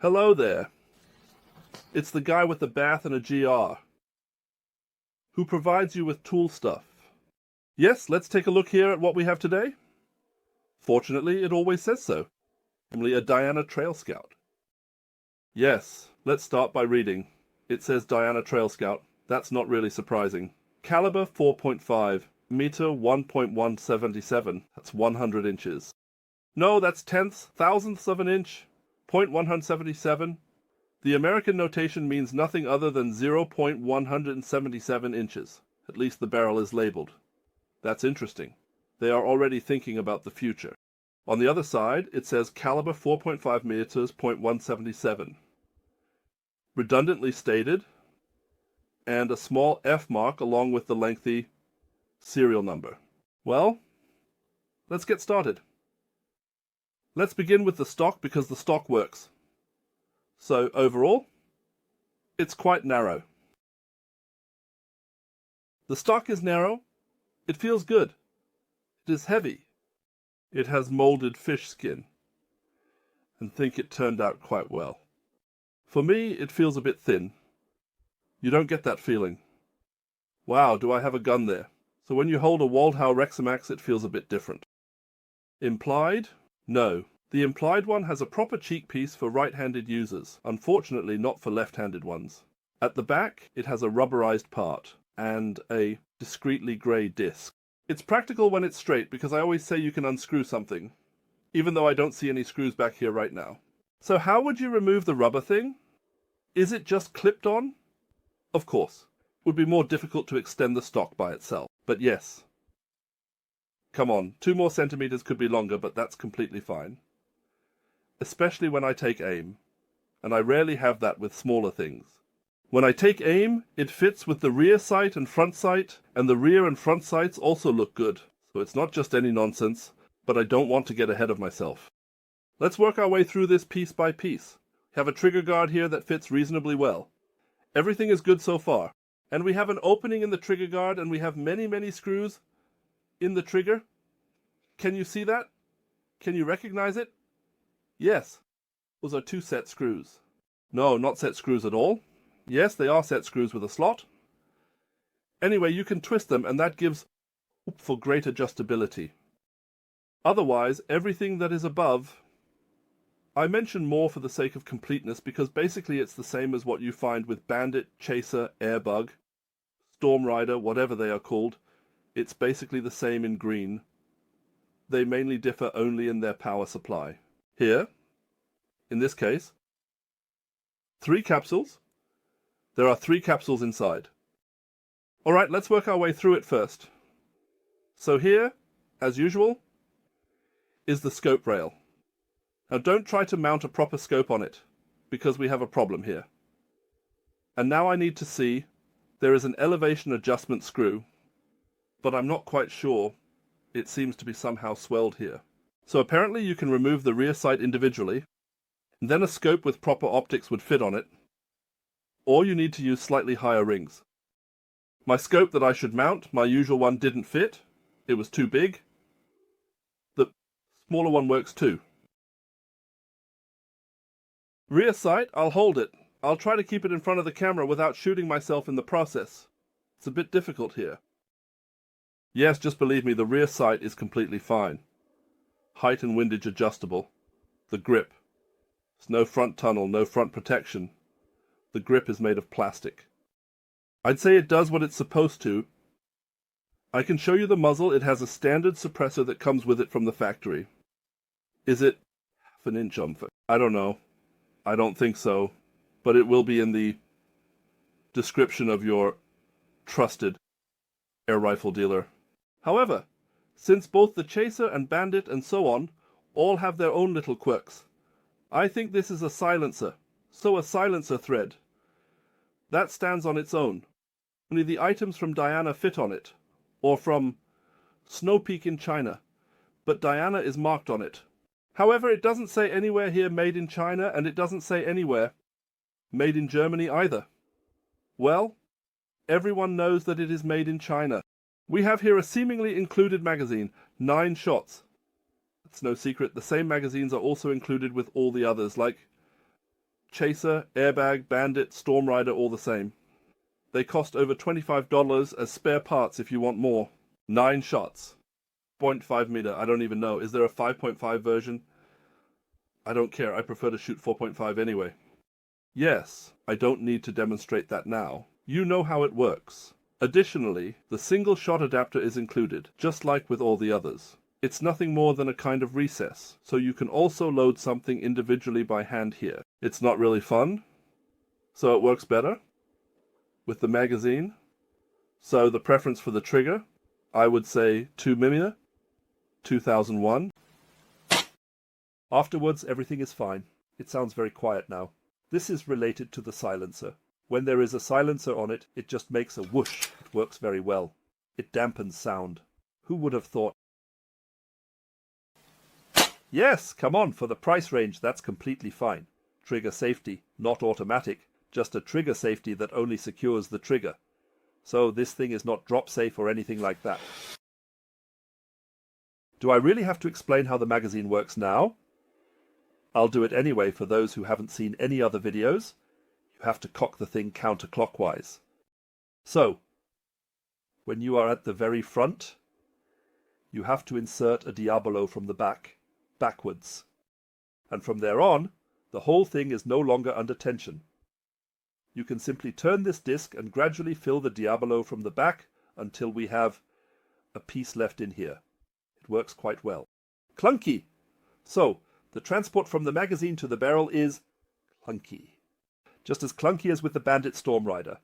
Hello there. It's the guy with the bath and a GR, who provides you with tool stuff. Yes, let's take a look here at what we have today. Fortunately, it always says so. Namely, a Diana Trailscout. Yes, let's start by reading. It says Diana Trailscout. That's not really surprising. Caliber 4.5, meter 1.177. That's 100 inches. No, that's tenths, thousandths of an inch. 0.177. The American notation means nothing other than 0.177 inches. At least the barrel is labeled. That's interesting. They are already thinking about the future. On the other side, it says caliber 4.5 meters, 0.177. Redundantly stated, and a small F mark along with the lengthy serial number. Well, let's get started. Let's begin with the stock because the stock works. So overall, it's quite narrow. The stock is narrow. It feels good. It is heavy. It has molded fish skin. And think it turned out quite well. For me, it feels a bit thin. You don't get that feeling. Wow, do I have a gun there? So when you hold a Waldhau Rexamax, it feels a bit different. Implied? No. The implied one has a proper cheek piece for right-handed users, unfortunately not for left-handed ones. At the back, it has a rubberized part and a discreetly grey disc. It's practical when it's straight because I always say you can unscrew something, even though I don't see any screws back here right now. So how would you remove the rubber thing? Is it just clipped on? Of course. It would be more difficult to extend the stock by itself, but yes. Come on, 2 more centimeters could be longer, but that's completely fine. Especially when I take aim, and I rarely have that with smaller things. When I take aim, it fits with the rear sight and front sight, and the rear and front sights also look good, so it's not just any nonsense, but I don't want to get ahead of myself. Let's work our way through this piece by piece. We have a trigger guard here that fits reasonably well. Everything is good so far, and we have an opening in the trigger guard, and we have many screws in the trigger. Can you see that? Can you recognize it? Yes, those are 2 set screws. No, not set screws at all. Yes, they are set screws with a slot. Anyway, you can twist them, and that gives for great adjustability. Otherwise, everything that is above, I mention more for the sake of completeness because basically it's the same as what you find with Bandit, Chaser, Airbug, Storm Rider, whatever they are called. It's basically the same in green. They mainly differ only in their power supply. Here, in this case, 3 capsules. There are 3 capsules inside. Alright, let's work our way through it first. So here, as usual, is the scope rail. Now don't try to mount a proper scope on it, because we have a problem here. And now I need to see, there is an elevation adjustment screw, but I'm not quite sure. It seems to be somehow swelled here. So apparently you can remove the rear sight individually, and then a scope with proper optics would fit on it, or you need to use slightly higher rings. My scope that I should mount, my usual one, didn't fit. It was too big. The smaller one works too. Rear sight, I'll hold it. I'll try to keep it in front of the camera without shooting myself in the process. It's a bit difficult here. Yes, just believe me, the rear sight is completely fine. Height and windage adjustable. The grip. There's no front tunnel, no front protection. The grip is made of plastic. I'd say it does what it's supposed to. I can show you the muzzle. It has a standard suppressor that comes with it from the factory. Is it half an inch on? I don't know. I don't think so. But it will be in the description of your trusted air rifle dealer. However, since both the Chaser and Bandit and so on all have their own little quirks, I think this is a silencer. So a silencer thread. That stands on its own. Only the items from Diana fit on it, or from Snow Peak in China, but Diana is marked on it. However, it doesn't say anywhere here made in China, and it doesn't say anywhere made in Germany either. Well, everyone knows that it is made in China. We have here a seemingly included magazine, 9 shots. It's no secret, the same magazines are also included with all the others, like Chaser, Airbag, Bandit, Storm Rider, all the same. They cost over $25 as spare parts if you want more. 9 shots. 0.5 meter, I don't even know. Is there a 5.5 version? I don't care, I prefer to shoot 4.5 anyway. Yes, I don't need to demonstrate that now. You know how it works. Additionally, the single shot adapter is included, just like with all the others. It's nothing more than a kind of recess, so you can also load something individually by hand here. It's not really fun, so it works better with the magazine. So the preference for the trigger, I would say 2mm, 2001. Afterwards, everything is fine. It sounds very quiet now. This is related to the silencer. When there is a silencer on it, it just makes a whoosh. It works very well. It dampens sound. Who would have thought? Yes, come on, for the price range, that's completely fine. Trigger safety, not automatic, just a trigger safety that only secures the trigger. So this thing is not drop safe or anything like that. Do I really have to explain how the magazine works now? I'll do it anyway for those who haven't seen any other videos. You have to cock the thing counterclockwise. So, when you are at the very front, you have to insert a diabolo from the back, backwards. And from there on, the whole thing is no longer under tension. You can simply turn this disc and gradually fill the diabolo from the back until we have a piece left in here. It works quite well. Clunky! So, the transport from the magazine to the barrel is clunky. Just as clunky as with the Bandit Storm Rider.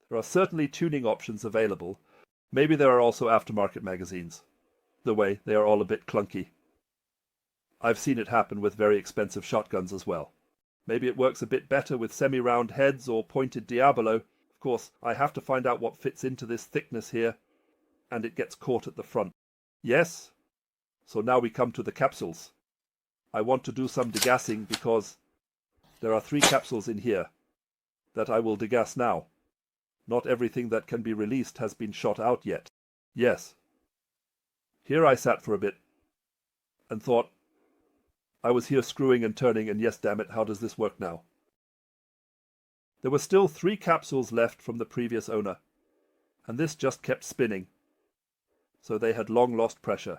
There are certainly tuning options available. Maybe there are also aftermarket magazines. The way, they are all a bit clunky. I've seen it happen with very expensive shotguns as well. Maybe it works a bit better with semi-round heads or pointed diabolo. Of course, I have to find out what fits into this thickness here, and it gets caught at the front. Yes, so now we come to the capsules. I want to do some degassing because there are 3 capsules in here that I will degass now. Not everything that can be released has been shot out yet. Yes. Here I sat for a bit and thought, I was here screwing and turning, and yes, damn it, how does this work now? There were still 3 capsules left from the previous owner, and this just kept spinning. So they had long lost pressure.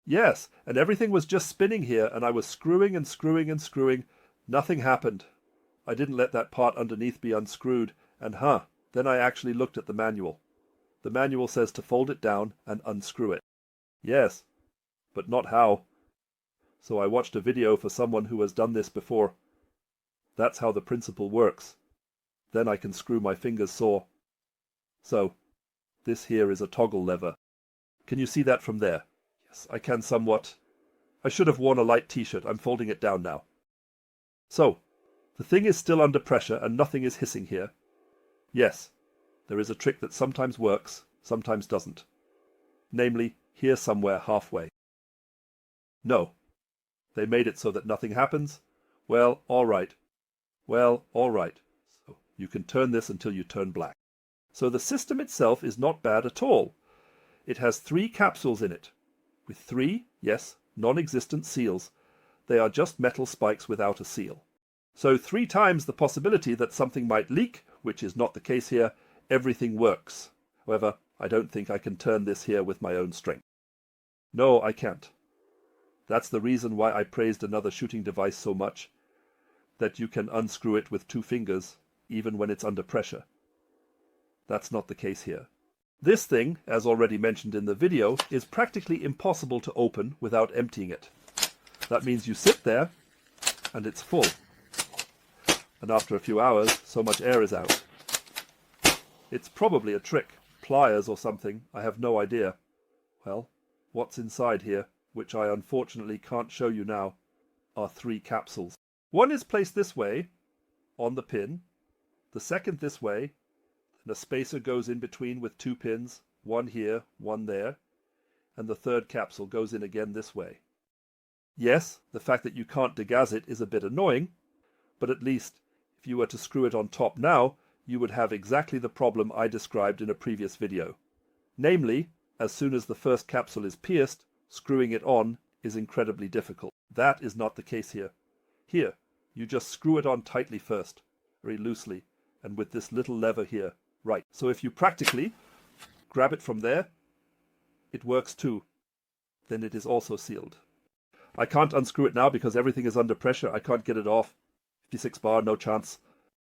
Yes, and everything was just spinning here, and I was screwing and screwing and screwing. Nothing happened. I didn't let that part underneath be unscrewed, and then I actually looked at the manual. The manual says to fold it down and unscrew it. Yes, but not how. So I watched a video for someone who has done this before. That's how the principle works. Then I can screw my fingers sore. So, this here is a toggle lever. Can you see that from there? Yes, I can somewhat. I should have worn a light t-shirt. I'm folding it down now. So, the thing is still under pressure and nothing is hissing here. Yes, there is a trick that sometimes works, sometimes doesn't. Namely, here somewhere halfway. No. They made it so that nothing happens? Well, all right. Well, all right. So you can turn this until you turn black. So the system itself is not bad at all. It has 3 capsules in it, with 3, yes, non-existent seals. They are just metal spikes without a seal. So 3 times the possibility that something might leak, which is not the case here. Everything works. However, I don't think I can turn this here with my own strength. No, I can't. That's the reason why I praised another shooting device so much, that you can unscrew it with 2 fingers, even when it's under pressure. That's not the case here. This thing, as already mentioned in the video, is practically impossible to open without emptying it. That means you sit there, and it's full. And after a few hours, so much air is out. It's probably a trick, pliers or something, I have no idea. Well, what's inside here, which I unfortunately can't show you now, are 3 capsules. One is placed this way, on the pin, the second this way, and a spacer goes in between with 2 pins, one here, one there, and the third capsule goes in again this way. Yes, the fact that you can't degaz it is a bit annoying, but at least if you were to screw it on top now, you would have exactly the problem I described in a previous video. Namely, as soon as the first capsule is pierced, screwing it on is incredibly difficult. That is not the case here. Here, You just screw it on tightly first, very loosely, and with this little lever here. Right, so if you practically grab it from there, it works too. Then it is also sealed. I can't unscrew it now because everything is under pressure. I can't get it off. 56 bar, no chance.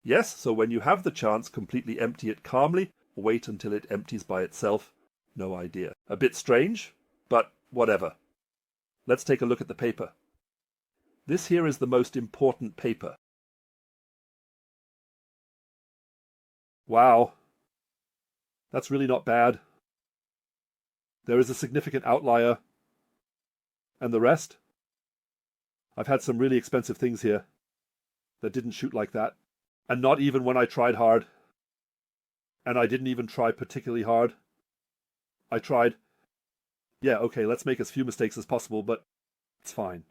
Yes, so when you have the chance, completely empty it calmly. Wait until it empties by itself. No idea. A bit strange, but whatever. Let's take a look at the paper. This here is the most important paper. Wow. That's really not bad. There is a significant outlier. And the rest? I've had some really expensive things here that didn't shoot like that. And not even when I tried hard. And I didn't even try particularly hard. I tried, yeah, okay, let's make as few mistakes as possible, but it's fine.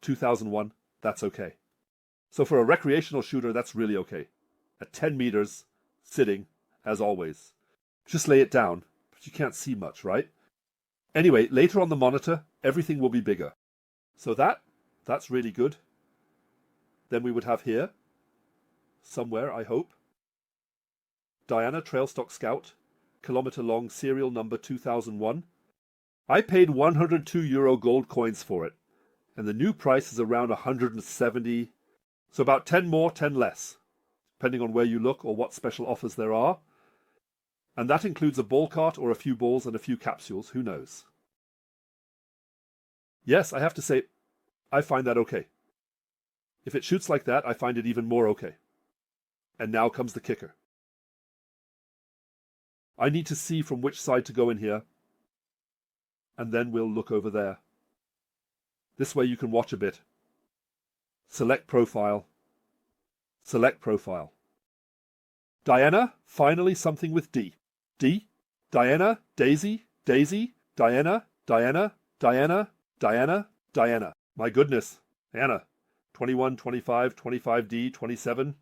2001, that's okay. So for a recreational shooter, that's really okay. At 10 meters, sitting, as always. Just lay it down, but you can't see much, right? Anyway, later on the monitor, everything will be bigger. So that's really good. Then we would have here, somewhere, I hope, Diana Trailscout, kilometer long, serial number 2001. I paid €102 gold coins for it, and the new price is around 170, so about 10 more, 10 less, depending on where you look or what special offers there are. And that includes a ball cart or a few balls and a few capsules, who knows. Yes, I have to say, I find that okay. If it shoots like that, I find it even more okay. And now comes the kicker. I need to see from which side to go in here, and then we'll look over there. This way you can watch a bit. Select profile. Select profile. Diana, finally something with D. D, Diana, Daisy, Daisy, Diana, Diana, Diana, Diana, Diana. My goodness, Anna. 21, 25, 25D, 27,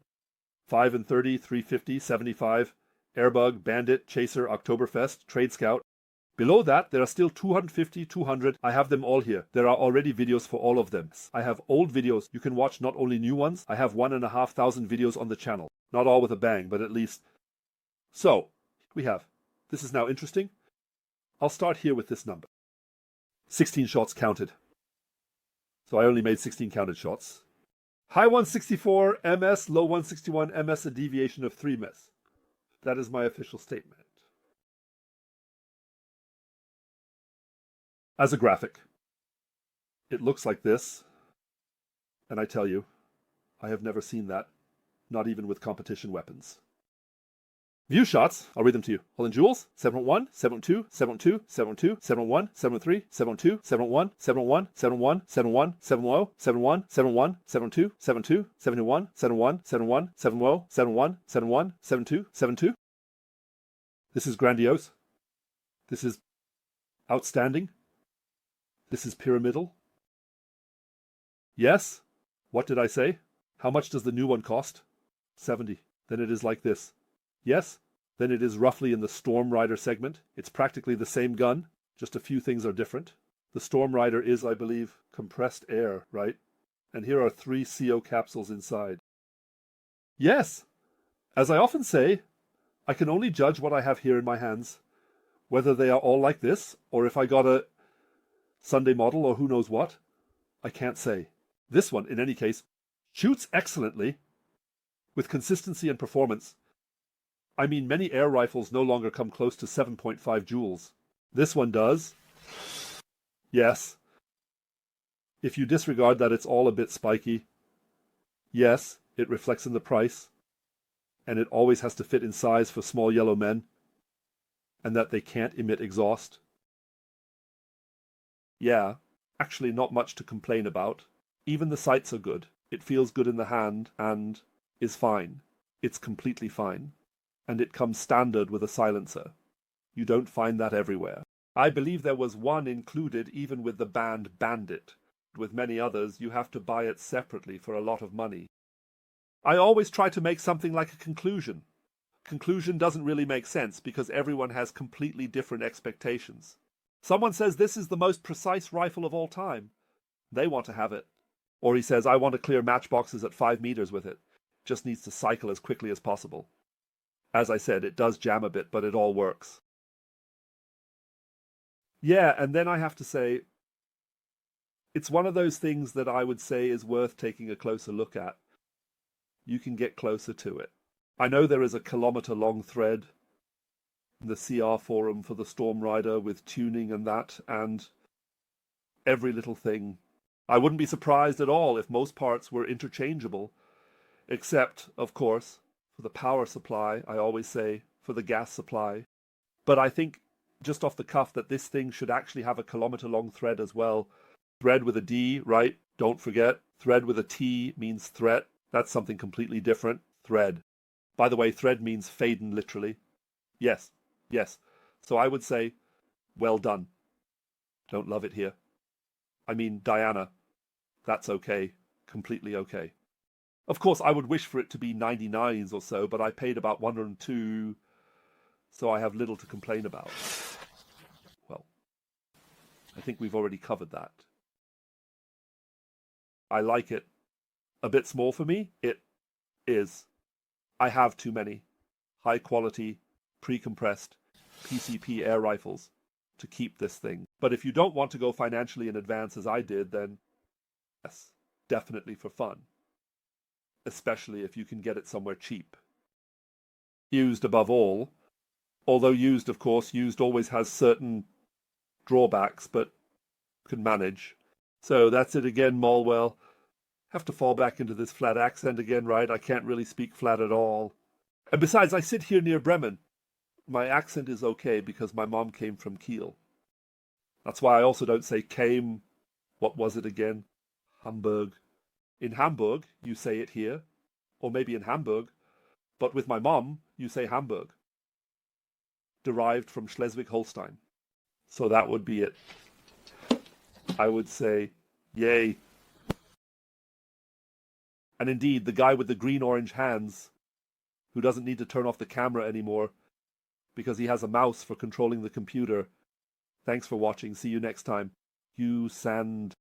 5 and 30, 350, 75, Airbug, Bandit, Chaser, Oktoberfest, Trailscout. Below that, there are still 250, 200. I have them all here. There are already videos for all of them. I have old videos. You can watch not only new ones. I have 1,500 videos on the channel. Not all with a bang, but at least. So, we have. This is now interesting. I'll start here with this number. 16 shots counted. So I only made 16 counted shots. High 164 ms, low 161 ms, a deviation of 3 ms. That is my official statement. As a graphic, it looks like this, and I tell you, I have never seen that, not even with competition weapons. View shots, I'll read them to you. All in joules, 7.1, 7.2, 7.2, 7.2, 7.1, 7.3, 7.2, 7.1, 7.1, 7.1, 7.1, 7.0, 7.1, 7.1, 7.2, 7.2, 7.1, 7.1, 7.1, 7.0, 7.1, 7.1, 7.2, 7.2. This is grandiose. This is outstanding. This is pyramidal. Yes? What did I say? How much does the new one cost? 70. Then it is like this. Yes? Then it is roughly in the Storm Rider segment. It's practically the same gun, just a few things are different. The Storm Rider is, I believe, compressed air, right? And here are 3 CO capsules inside. Yes! As I often say, I can only judge what I have here in my hands. Whether they are all like this, or if I got a Sunday model or who knows what, I can't say. This one, in any case, shoots excellently, with consistency and performance. I mean, many air rifles no longer come close to 7.5 joules. This one does. Yes. If you disregard that it's all a bit spiky, yes, it reflects in the price, and it always has to fit in size for small yellow men, and that they can't emit exhaust. Yeah, actually not much to complain about. Even the sights are good. It feels good in the hand and is fine. It's completely fine. And it comes standard with a silencer. You don't find that everywhere. I believe there was one included even with the band Bandit. With many others, you have to buy it separately for a lot of money. I always try to make something like a conclusion. Conclusion doesn't really make sense because everyone has completely different expectations. Someone says this is the most precise rifle of all time. They want to have it. Or he says, I want to clear matchboxes at 5 meters with it. Just needs to cycle as quickly as possible. As I said, it does jam a bit, but it all works. Yeah, and then I have to say, it's one of those things that I would say is worth taking a closer look at. You can get closer to it. I know there is a kilometer-long thread in the CR forum for the Storm Rider with tuning and that, and every little thing. I wouldn't be surprised at all if most parts were interchangeable, except, of course, for the power supply, I always say, for the gas supply. But I think, just off the cuff, that this thing should actually have a kilometer-long thread as well. Thread with a D, right? Don't forget. Thread with a T means threat. That's something completely different. Thread. By the way, thread means faden, literally. Yes, yes. So I would say, well done. Don't love it here. I mean, Diana. That's okay. Completely okay. Of course, I would wish for it to be 99s or so, but I paid about 102, so I have little to complain about. Well, I think we've already covered that. I like it. A bit small for me? It is. I have too many high quality, pre-compressed PCP air rifles to keep this thing. But if you don't want to go financially in advance as I did, then yes, definitely for fun. Especially if you can get it somewhere cheap. Used above all. Although used, of course, used always has certain drawbacks, but can manage. So that's it again, Malwell. Have to fall back into this flat accent again, right? I can't really speak flat at all. And besides, I sit here near Bremen. My accent is okay because my mom came from Kiel. That's why I also don't say came. What was it again? Hamburg. In Hamburg, you say it here. Or maybe in Hamburg. But with my mom, you say Hamburg. Derived from Schleswig-Holstein. So that would be it. I would say, yay. And indeed, the guy with the green-orange hands, who doesn't need to turn off the camera anymore because he has a mouse for controlling the computer. Thanks for watching. See you next time. You sand.